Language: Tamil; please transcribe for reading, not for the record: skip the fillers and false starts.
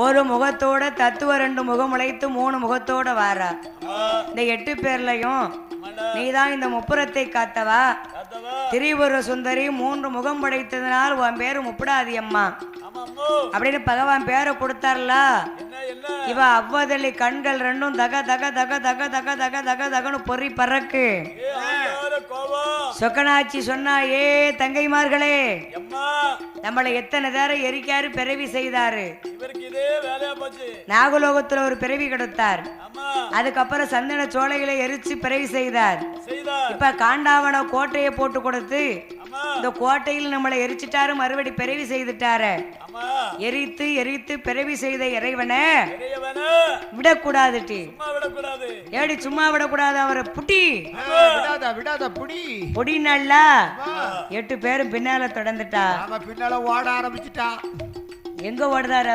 ஒரு முகத்தோட தத்துவ 2 முகம் உழைத்து 3 முகத்தோட வாரா. இந்த 8 பேர்லயும் நீதான் இந்த முப்புறத்தை காத்தவா. திரிபுர சுந்தரி 3 முகம் படைத்ததனால் உன் பேரு முப்படாதி அம்மா அப்படின்னு பகவான் பேரை கொடுத்தார்ல. இவ அவ்வதலி கண்கள் 2 தக தக தக தக தக தக தக தகன்னு பொறி பறக்கு. சொக்கனாச்சி சொன்னா, ஏ தங்கைமார்களே, நம்மளை எத்தனை நேரம் எரிக்காரு பிறவி செய்தாரு. நாகலோகத்துல ஒரு பிறவி கொடுத்தார். அதுக்கப்புறம் சந்தன சோலைகளை எரிச்சு பிறவி செய்தார். இப்ப காண்டாவன கோட்டையை போட்டு கொடுத்து இந்த கோட்டையில் நம்மளை எரிச்சிட்டாரு, மறுபடி பிறவி செய்துட்டாரு. எரித்து எரித்து பிறவி செய்த இறைவனை விடக்கூடாது. ஏடி சும்மா விடக்கூடாது, அவரை புட்டி பொடி. நல்லா 8 பேரும் பின்னால தொடர்ந்துட்டா. பின்னால ஓட ஆரம்பிச்சுட்டா. எங்க ஓடுதாரு?